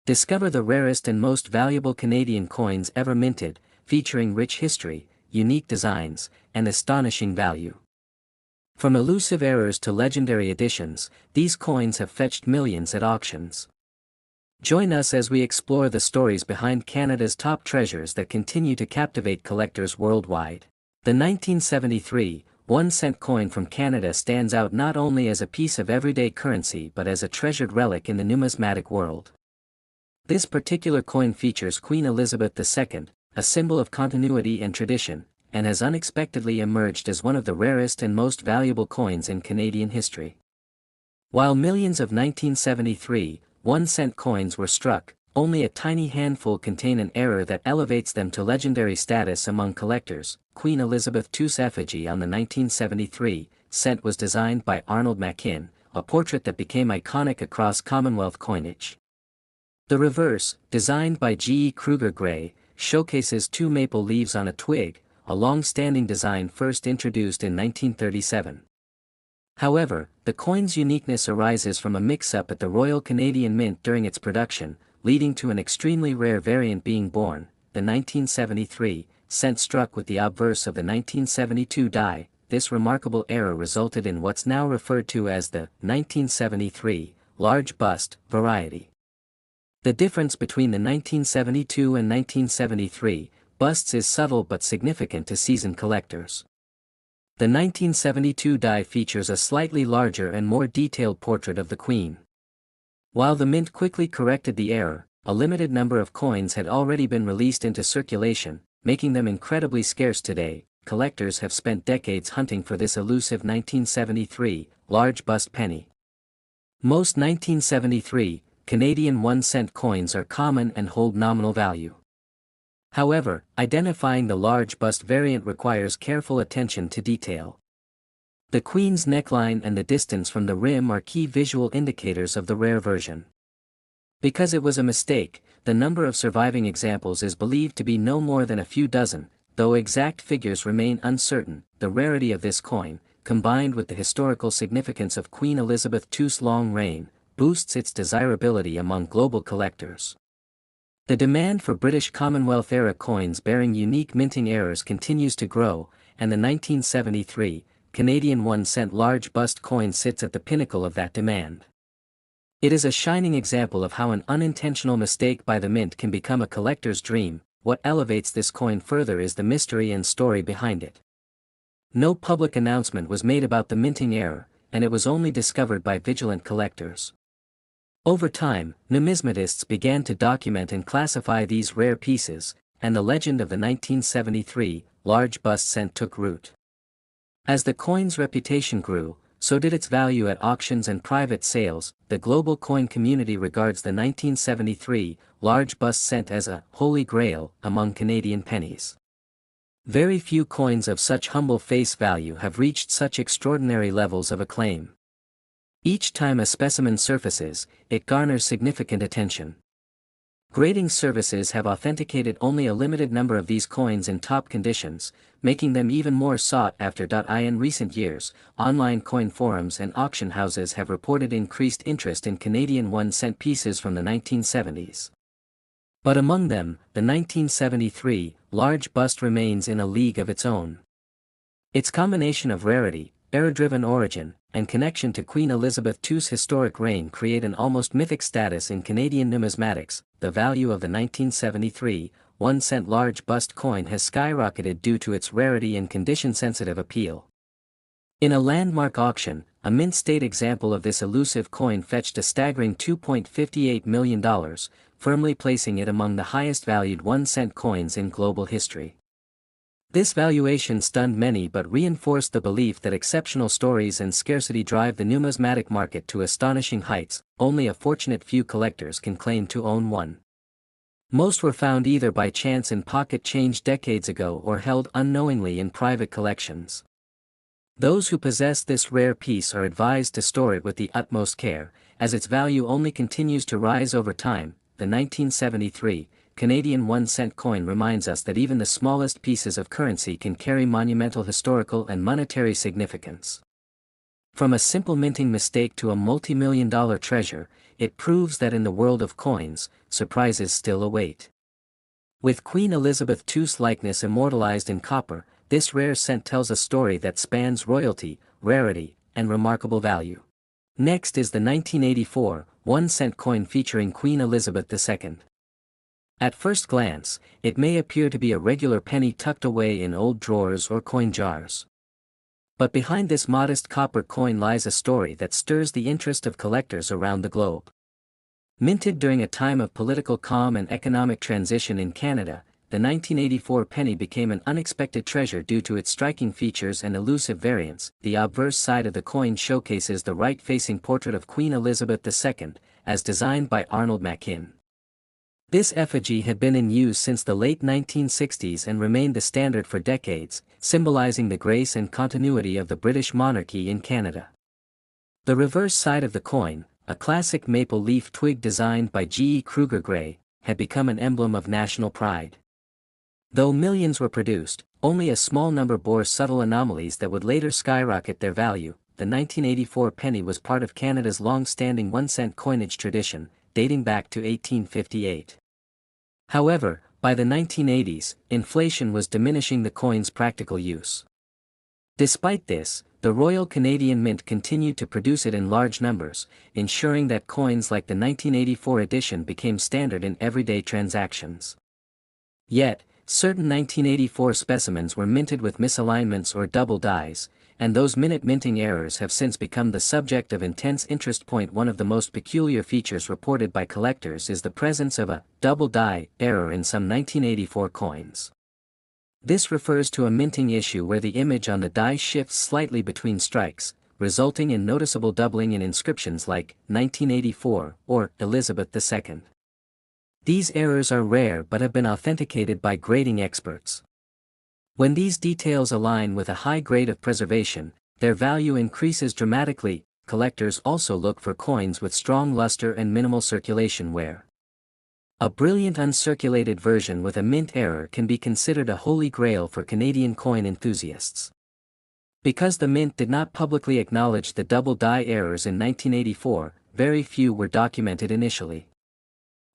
Discover the rarest and most valuable Canadian coins ever minted, featuring rich history, unique designs, and astonishing value. From elusive errors to legendary editions, these coins have fetched millions at auctions. Join us as we explore the stories behind Canada's top treasures that continue to captivate collectors worldwide. The 1973 1-cent coin from Canada stands out not only as a piece of everyday currency but as a treasured relic in the numismatic world. This particular coin features Queen Elizabeth II, a symbol of continuity and tradition, and has unexpectedly emerged as one of the rarest and most valuable coins in Canadian history. While millions of 1973 1-cent coins were struck, only a tiny handful contain an error that elevates them to legendary status among collectors. Queen Elizabeth II's effigy on the 1973 cent was designed by Arnold Machin, a portrait that became iconic across Commonwealth coinage. The reverse, designed by G. E. Kruger Gray, showcases two maple leaves on a twig, a long-standing design first introduced in 1937. However, the coin's uniqueness arises from a mix-up at the Royal Canadian Mint during its production, leading to an extremely rare variant being born. The 1973 cent struck with the obverse of the 1972 die. This remarkable error resulted in what's now referred to as the 1973 large bust variety. The difference between the 1972 and 1973 busts is subtle but significant to seasoned collectors. The 1972 die features a slightly larger and more detailed portrait of the Queen. While the Mint quickly corrected the error, a limited number of coins had already been released into circulation, making them incredibly scarce today. Collectors have spent decades hunting for this elusive 1973 large bust penny. Most 1973 Canadian 1-cent coins are common and hold nominal value. However, identifying the large bust variant requires careful attention to detail. The Queen's neckline and the distance from the rim are key visual indicators of the rare version. Because it was a mistake, the number of surviving examples is believed to be no more than a few dozen, though exact figures remain uncertain. The rarity of this coin, combined with the historical significance of Queen Elizabeth II's long reign, boosts its desirability among global collectors. The demand for British Commonwealth-era coins bearing unique minting errors continues to grow, and the 1973 Canadian 1-cent large bust coin sits at the pinnacle of that demand. It is a shining example of how an unintentional mistake by the Mint can become a collector's dream. What elevates this coin further is the mystery and story behind it. No public announcement was made about the minting error, and it was only discovered by vigilant collectors. Over time, numismatists began to document and classify these rare pieces, and the legend of the 1973 large bust cent took root. As the coin's reputation grew, so did its value at auctions and private sales. The global coin community regards the 1973 large bust cent as a holy grail among Canadian pennies. Very few coins of such humble face value have reached such extraordinary levels of acclaim. Each time a specimen surfaces, it garners significant attention. Grading services have authenticated only a limited number of these coins in top conditions, making them even more sought after. In recent years, online coin forums and auction houses have reported increased interest in Canadian 1-cent pieces from the 1970s. But among them, the 1973 large bust remains in a league of its own. Its combination of rarity, error-driven origin, and connection to Queen Elizabeth II's historic reign create an almost mythic status in Canadian numismatics. The value of the 1973 1-cent large bust coin has skyrocketed due to its rarity and condition-sensitive appeal. In a landmark auction, a mint state example of this elusive coin fetched a staggering $2.58 million, firmly placing it among the highest-valued 1-cent coins in global history. This valuation stunned many but reinforced the belief that exceptional stories and scarcity drive the numismatic market to astonishing heights. Only a fortunate few collectors can claim to own one. Most were found either by chance in pocket change decades ago or held unknowingly in private collections. Those who possess this rare piece are advised to store it with the utmost care, as its value only continues to rise over time. The 1973 Canadian 1-cent coin reminds us that even the smallest pieces of currency can carry monumental historical and monetary significance. From a simple minting mistake to a multi-million-dollar treasure, it proves that in the world of coins, surprises still await. With Queen Elizabeth II's likeness immortalized in copper, this rare cent tells a story that spans royalty, rarity, and remarkable value. Next is the 1984 1-cent coin featuring Queen Elizabeth II. At first glance, it may appear to be a regular penny tucked away in old drawers or coin jars. But behind this modest copper coin lies a story that stirs the interest of collectors around the globe. Minted during a time of political calm and economic transition in Canada, the 1984 penny became an unexpected treasure due to its striking features and elusive variants. The obverse side of the coin showcases the right-facing portrait of Queen Elizabeth II, as designed by Arnold Machin. This effigy had been in use since the late 1960s and remained the standard for decades, symbolizing the grace and continuity of the British monarchy in Canada. The reverse side of the coin, a classic maple leaf twig designed by G. E. Kruger Gray, had become an emblem of national pride. Though millions were produced, only a small number bore subtle anomalies that would later skyrocket their value. The 1984 penny was part of Canada's long-standing 1-cent coinage tradition, dating back to 1858. However, by the 1980s, inflation was diminishing the coin's practical use. Despite this, the Royal Canadian Mint continued to produce it in large numbers, ensuring that coins like the 1984 edition became standard in everyday transactions. Yet, certain 1984 specimens were minted with misalignments or double dies, and those minute minting errors have since become the subject of intense interest. One of the most peculiar features reported by collectors is the presence of a double die error in some 1984 coins. This refers to a minting issue where the image on the die shifts slightly between strikes, resulting in noticeable doubling in inscriptions like 1984 or Elizabeth II. These errors are rare but have been authenticated by grading experts. When these details align with a high grade of preservation, their value increases dramatically. Collectors also look for coins with strong luster and minimal circulation wear. A brilliant uncirculated version with a mint error can be considered a holy grail for Canadian coin enthusiasts. Because the mint did not publicly acknowledge the double die errors in 1984, very few were documented initially.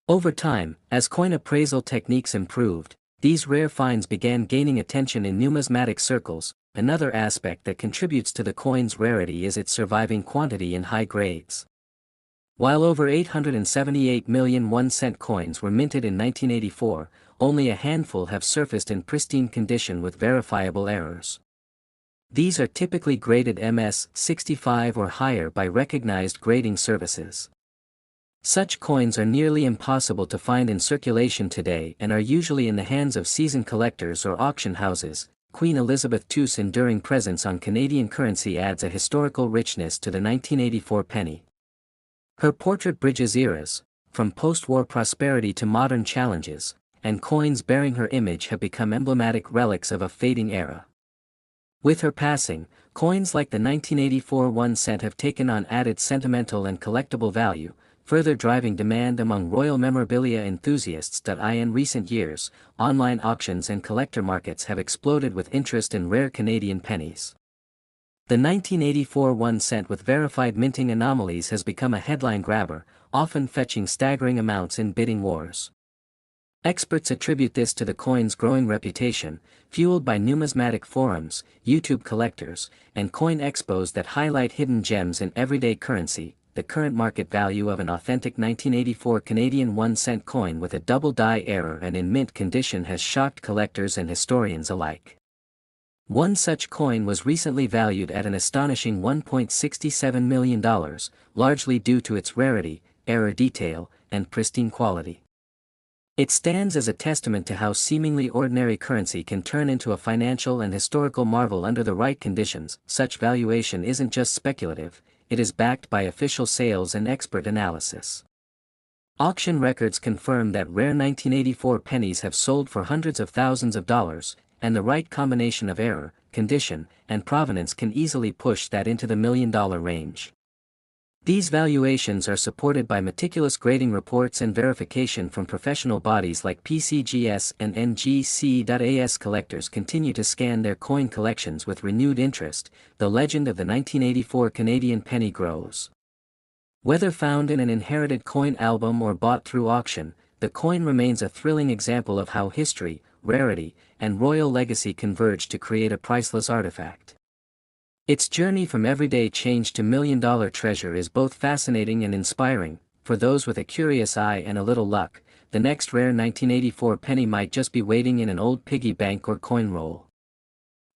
Over time, as coin appraisal techniques improved, these rare finds began gaining attention in numismatic circles. Another aspect that contributes to the coin's rarity is its surviving quantity in high grades. While over 878 million 1-cent coins were minted in 1984, only a handful have surfaced in pristine condition with verifiable errors. These are typically graded MS 65 or higher by recognized grading services. Such coins are nearly impossible to find in circulation today and are usually in the hands of seasoned collectors or auction houses. Queen Elizabeth II's enduring presence on Canadian currency adds a historical richness to the 1984 penny. Her portrait bridges eras, from post-war prosperity to modern challenges, and coins bearing her image have become emblematic relics of a fading era. With her passing, coins like the 1984 1-cent have taken on added sentimental and collectible value, further driving demand among royal memorabilia enthusiasts. In recent years, online auctions and collector markets have exploded with interest in rare Canadian pennies. The 1984 1-cent with verified minting anomalies has become a headline grabber, often fetching staggering amounts in bidding wars. Experts attribute this to the coin's growing reputation, fueled by numismatic forums, YouTube collectors, and coin expos that highlight hidden gems in everyday currency. The current market value of an authentic 1984 Canadian 1-cent coin with a double die error and in mint condition has shocked collectors and historians alike. One such coin was recently valued at an astonishing $1.67 million, largely due to its rarity, error detail, and pristine quality. It stands as a testament to how seemingly ordinary currency can turn into a financial and historical marvel under the right conditions. Such valuation isn't just speculative, it is backed by official sales and expert analysis. Auction records confirm that rare 1984 pennies have sold for hundreds of thousands of dollars, and the right combination of error, condition, and provenance can easily push that into the million-dollar range. These valuations are supported by meticulous grading reports and verification from professional bodies like PCGS and NGC.as. Collectors continue to scan their coin collections with renewed interest. The legend of the 1984 Canadian penny grows. Whether found in an inherited coin album or bought through auction, the coin remains a thrilling example of how history, rarity, and royal legacy converge to create a priceless artifact. Its journey from everyday change to million-dollar treasure is both fascinating and inspiring. For those with a curious eye and a little luck, the next rare 1984 penny might just be waiting in an old piggy bank or coin roll.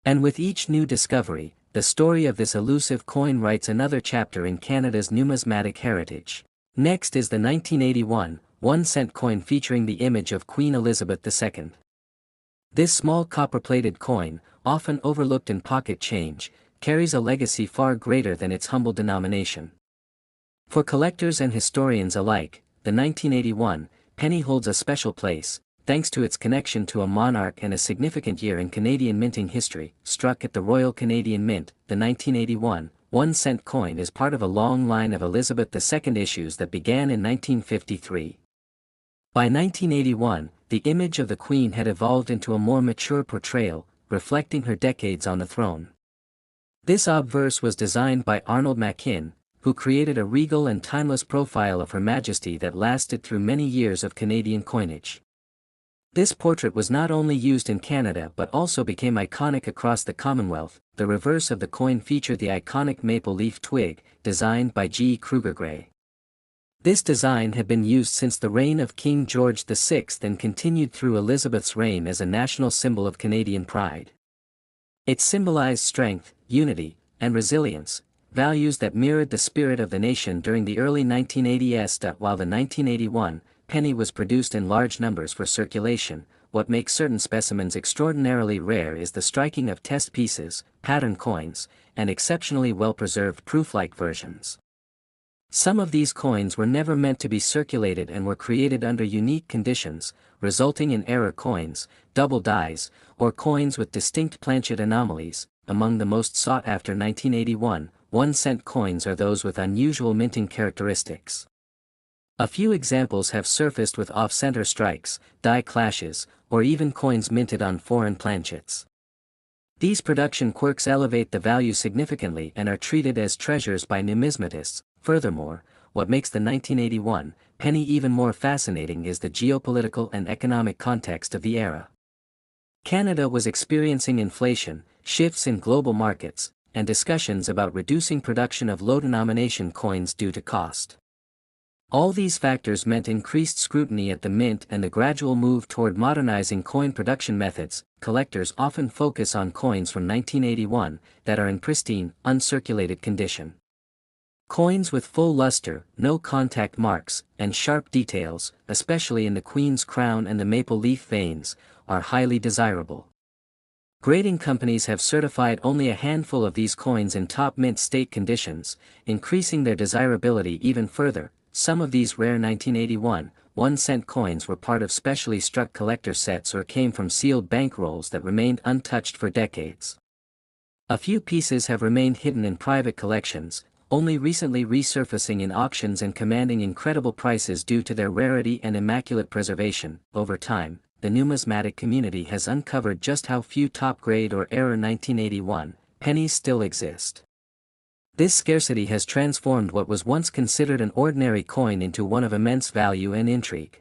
And with each new discovery, the story of this elusive coin writes another chapter in Canada's numismatic heritage. Next is the 1981 1-cent coin featuring the image of Queen Elizabeth II. This small copper-plated coin, often overlooked in pocket change, carries a legacy far greater than its humble denomination. For collectors and historians alike, the 1981 penny holds a special place, thanks to its connection to a monarch and a significant year in Canadian minting history. Struck at the Royal Canadian Mint, the 1981 1-cent coin is part of a long line of Elizabeth II issues that began in 1953. By 1981, the image of the Queen had evolved into a more mature portrayal, reflecting her decades on the throne. This obverse was designed by Arnold Machin, who created a regal and timeless profile of Her Majesty that lasted through many years of Canadian coinage. This portrait was not only used in Canada but also became iconic across the Commonwealth. The reverse of the coin featured the iconic maple leaf twig, designed by G. Kruger Gray. This design had been used since the reign of King George VI and continued through Elizabeth's reign as a national symbol of Canadian pride. It symbolized strength, unity, and resilience, values that mirrored the spirit of the nation during the early 1980s. While the 1981 penny was produced in large numbers for circulation, what makes certain specimens extraordinarily rare is the striking of test pieces, pattern coins, and exceptionally well-preserved proof-like versions. Some of these coins were never meant to be circulated and were created under unique conditions, resulting in error coins, double dies, or coins with distinct planchet anomalies. Among the most sought-after 1981 1-cent coins are those with unusual minting characteristics. A few examples have surfaced with off-center strikes, die clashes, or even coins minted on foreign planchets. These production quirks elevate the value significantly and are treated as treasures by numismatists. Furthermore, what makes the 1981 penny even more fascinating is the geopolitical and economic context of the era. Canada was experiencing inflation, shifts in global markets, and discussions about reducing production of low-denomination coins due to cost. All these factors meant increased scrutiny at the mint and the gradual move toward modernizing coin production methods. Collectors often focus on coins from 1981 that are in pristine, uncirculated condition. Coins with full luster, no contact marks, and sharp details, especially in the Queen's crown and the maple leaf veins, are highly desirable. Grading companies have certified only a handful of these coins in top mint state conditions, increasing their desirability even further. Some of these rare 1981 1-cent coins were part of specially struck collector sets or came from sealed bankrolls that remained untouched for decades. A few pieces have remained hidden in private collections, only recently resurfacing in auctions and commanding incredible prices due to their rarity and immaculate preservation. Over time, the numismatic community has uncovered just how few top-grade or error 1981 pennies still exist. This scarcity has transformed what was once considered an ordinary coin into one of immense value and intrigue.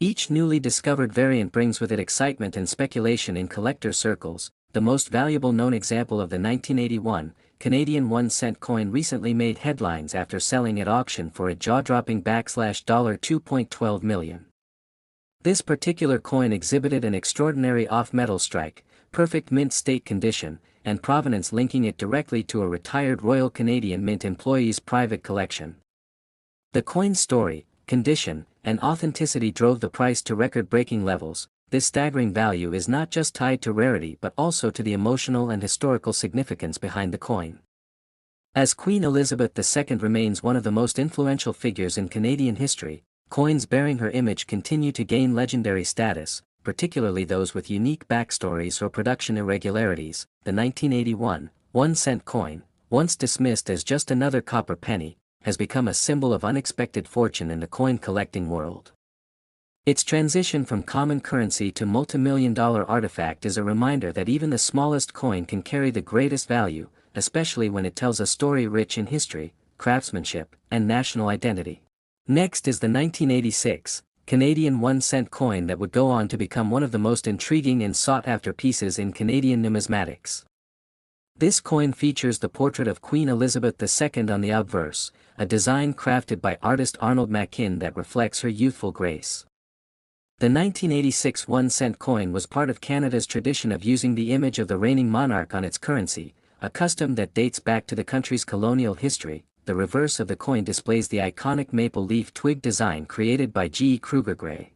Each newly discovered variant brings with it excitement and speculation in collector circles. The most valuable known example of the 1981 Canadian 1-cent coin recently made headlines after selling at auction for a jaw-dropping $2.12 million. This particular coin exhibited an extraordinary off-metal strike, perfect mint state condition, and provenance linking it directly to a retired Royal Canadian Mint employee's private collection. The coin's story, condition, and authenticity drove the price to record-breaking levels. This staggering value is not just tied to rarity but also to the emotional and historical significance behind the coin. As Queen Elizabeth II remains one of the most influential figures in Canadian history, coins bearing her image continue to gain legendary status, particularly those with unique backstories or production irregularities. The 1981 1-cent coin, once dismissed as just another copper penny, has become a symbol of unexpected fortune in the coin collecting world. Its transition from common currency to multi-million-dollar artifact is a reminder that even the smallest coin can carry the greatest value, especially when it tells a story rich in history, craftsmanship, and national identity. Next is the 1986 Canadian 1-cent coin that would go on to become one of the most intriguing and sought-after pieces in Canadian numismatics. This coin features the portrait of Queen Elizabeth II on the obverse, a design crafted by artist Arnold Mackin that reflects her youthful grace. The 1986 1-cent coin was part of Canada's tradition of using the image of the reigning monarch on its currency, a custom that dates back to the country's colonial history. The reverse of the coin displays the iconic maple leaf twig design created by G. Kruger Gray.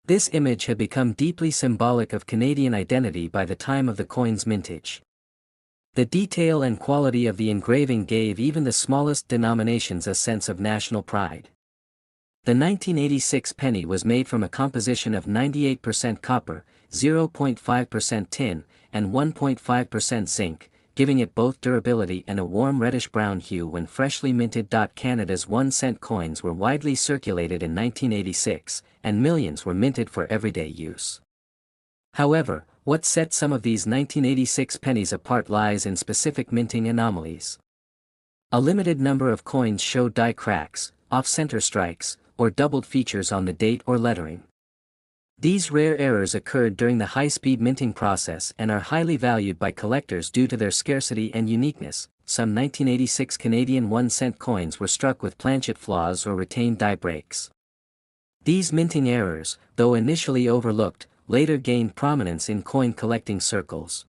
This image had become deeply symbolic of Canadian identity by the time of the coin's mintage. The detail and quality of the engraving gave even the smallest denominations a sense of national pride. The 1986 penny was made from a composition of 98% copper, 0.5% tin, and 1.5% zinc, giving it both durability and a warm reddish-brown hue when freshly minted. Canada's 1-cent coins were widely circulated in 1986, and millions were minted for everyday use. However, what set some of these 1986 pennies apart lies in specific minting anomalies. A limited number of coins showed die cracks, off-center strikes, or doubled features on the date or lettering. These rare errors occurred during the high-speed minting process and are highly valued by collectors due to their scarcity and uniqueness. Some 1986 Canadian 1-cent coins were struck with planchet flaws or retained die breaks. These minting errors, though initially overlooked, later gained prominence in coin collecting circles.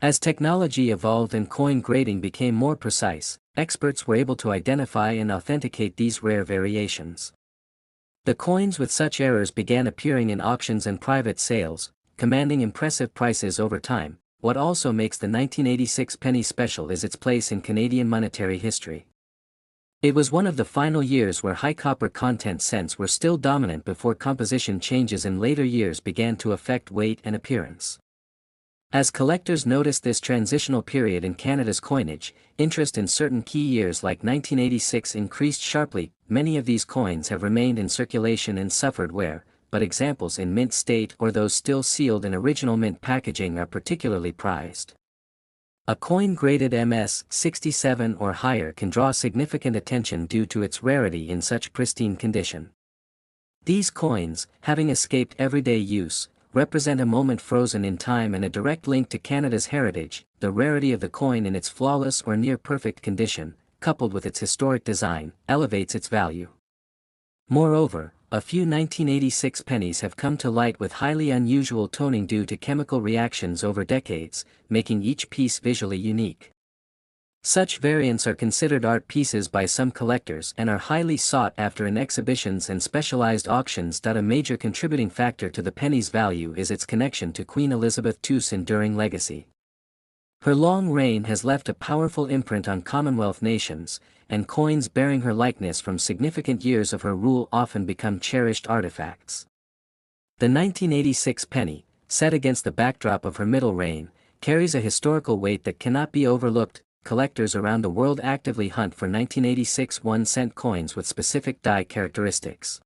As technology evolved and coin grading became more precise, experts were able to identify and authenticate these rare variations. The coins with such errors began appearing in auctions and private sales, commanding impressive prices over time. What also makes the 1986 penny special is its place in Canadian monetary history. It was one of the final years where high copper content cents were still dominant before composition changes in later years began to affect weight and appearance. As collectors noticed this transitional period in Canada's coinage, interest in certain key years like 1986 increased sharply. Many of these coins have remained in circulation and suffered wear, but examples in mint state or those still sealed in original mint packaging are particularly prized. A coin graded MS 67 or higher can draw significant attention due to its rarity in such pristine condition. These coins, having escaped everyday use, represent a moment frozen in time and a direct link to Canada's heritage. The rarity of the coin in its flawless or near-perfect condition, coupled with its historic design, elevates its value. Moreover, a few 1986 pennies have come to light with highly unusual toning due to chemical reactions over decades, making each piece visually unique. Such variants are considered art pieces by some collectors and are highly sought after in exhibitions and specialized auctions. A major contributing factor to the penny's value is its connection to Queen Elizabeth II's enduring legacy. Her long reign has left a powerful imprint on Commonwealth nations, and coins bearing her likeness from significant years of her rule often become cherished artifacts. The 1986 penny, set against the backdrop of her middle reign, carries a historical weight that cannot be overlooked. Collectors around the world actively hunt for 1986 1-cent coins with specific die characteristics.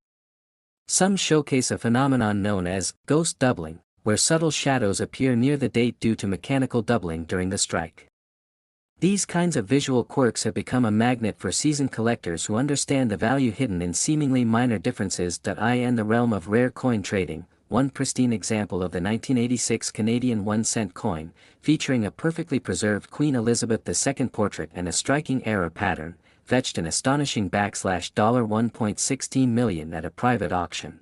Some showcase a phenomenon known as ghost doubling, where subtle shadows appear near the date due to mechanical doubling during the strike. These kinds of visual quirks have become a magnet for seasoned collectors who understand the value hidden in seemingly minor differences. In the realm of rare coin trading, one pristine example of the 1986 Canadian 1-cent coin, featuring a perfectly preserved Queen Elizabeth II portrait and a striking error pattern, fetched an astonishing $1.16 million at a private auction.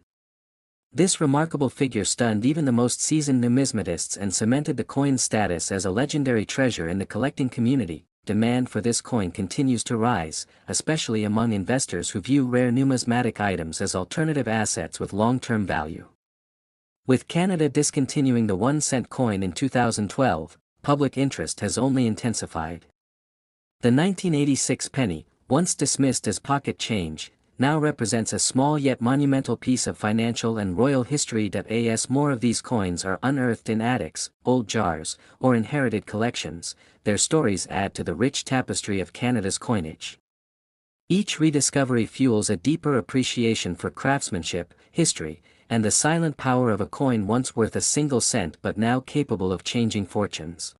This remarkable figure stunned even the most seasoned numismatists and cemented the coin's status as a legendary treasure in the collecting community. Demand for this coin continues to rise, especially among investors who view rare numismatic items as alternative assets with long-term value. With Canada discontinuing the 1-cent coin in 2012, public interest has only intensified. The 1986 penny, once dismissed as pocket change, now represents a small yet monumental piece of financial and royal history. As more of these coins are unearthed in attics, old jars, or inherited collections, their stories add to the rich tapestry of Canada's coinage. Each rediscovery fuels a deeper appreciation for craftsmanship, history, and the silent power of a coin once worth a single cent but now capable of changing fortunes.